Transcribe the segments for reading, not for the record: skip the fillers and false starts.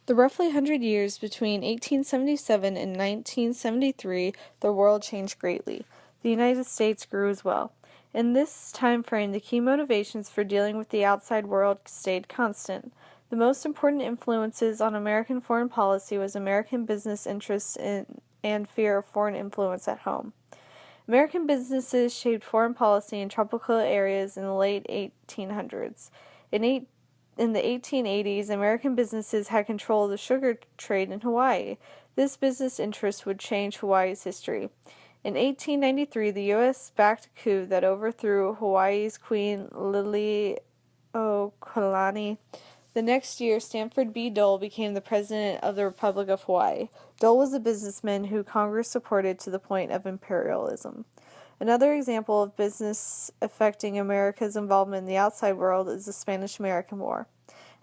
The roughly 100 years between 1877 and 1973, the world changed greatly. The United States grew as well. In this time frame, the key motivations for dealing with the outside world stayed constant. The most important influences on American foreign policy was American business interests and fear of foreign influence at home. American businesses shaped foreign policy in tropical areas in the late 1800s. In the 1880s, American businesses had control of the sugar trade in Hawaii. This business interest would change Hawaii's history. In 1893, the U.S. backed a coup that overthrew Hawaii's Queen Liliuokalani. The next year, Stanford B. Dole became the president of the Republic of Hawaii. Dole was a businessman who Congress supported to the point of imperialism. Another example of business affecting America's involvement in the outside world is the Spanish-American War.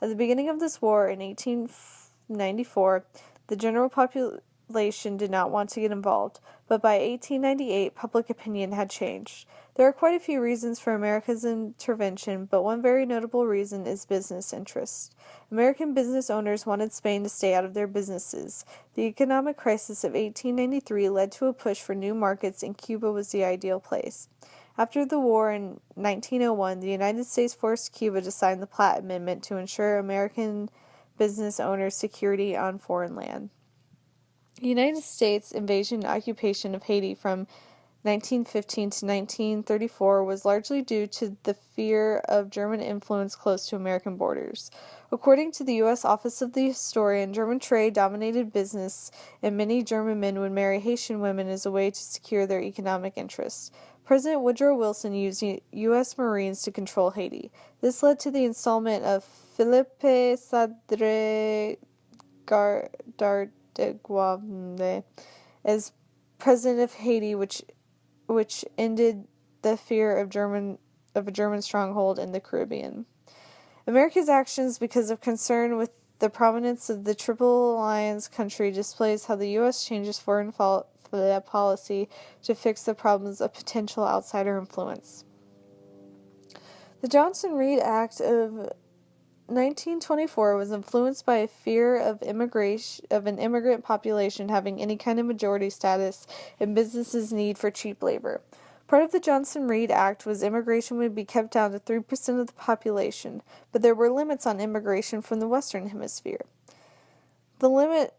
At the beginning of this war in 1894, the general population did not want to get involved, but by 1898, public opinion had changed. There are quite a few reasons for America's intervention, but one very notable reason is business interest. American business owners wanted Spain to stay out of their businesses. The economic crisis of 1893 led to a push for new markets, and Cuba was the ideal place. After the war in 1901, the United States forced Cuba to sign the Platt Amendment to ensure American business owners security on foreign land. The United States invasion and occupation of Haiti from 1915 to 1934 was largely due to the fear of German influence close to American borders. According to the U.S. Office of the Historian, German trade dominated business, and many German men would marry Haitian women as a way to secure their economic interests. President Woodrow Wilson used U.S. Marines to control Haiti. This led to the installment of Philippe Sadre Dardeguande as president of Haiti, which ended the fear of a German stronghold in the Caribbean. America's actions, because of concern with the prominence of the Triple Alliance country, displays how the U.S. changes foreign policy to fix the problems of potential outsider influence. The Johnson-Reed Act of 1924 was influenced by a fear of an immigrant population having any kind of majority status and businesses' need for cheap labor. Part of the Johnson-Reed Act was immigration would be kept down to 3% of the population, but there were limits on immigration from the Western Hemisphere. The limit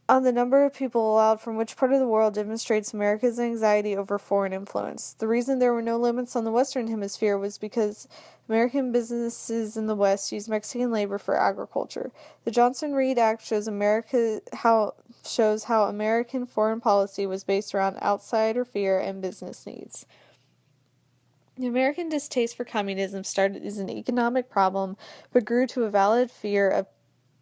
on the number of people allowed from which part of the world demonstrates America's anxiety over foreign influence. The reason there were no limits on the Western Hemisphere was because American businesses in the West used Mexican labor for agriculture. The Johnson-Reed Act shows how American foreign policy was based around outsider fear and business needs. The American distaste for communism started as an economic problem, but grew to a valid fear of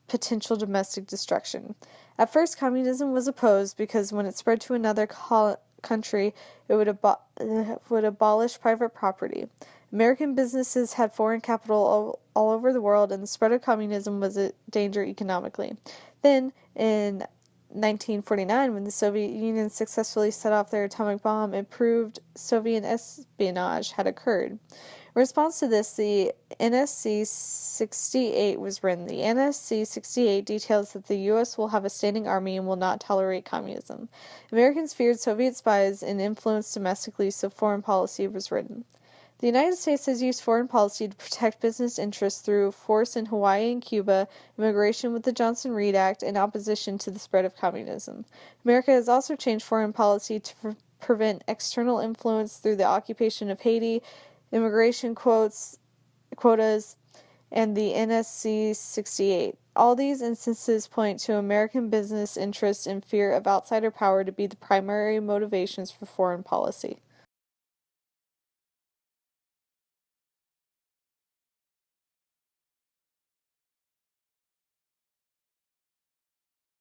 potential domestic destruction. At first, communism was opposed because when it spread to another country, it would abolish private property. American businesses had foreign capital all over the world, and the spread of communism was a danger economically. Then, in 1949, when the Soviet Union successfully set off their atomic bomb, it proved Soviet espionage had occurred. In response to this, the NSC 68 was written. The NSC 68 details that the U.S. will have a standing army and will not tolerate communism. Americans feared Soviet spies and influence domestically, so foreign policy was written. The United States has used foreign policy to protect business interests through force in Hawaii and Cuba, immigration with the Johnson-Reed Act, and opposition to the spread of communism. America has also changed foreign policy to prevent external influence through the occupation of Haiti, immigration quotas, and the NSC 68. All these instances point to American business interests and fear of outsider power to be the primary motivations for foreign policy.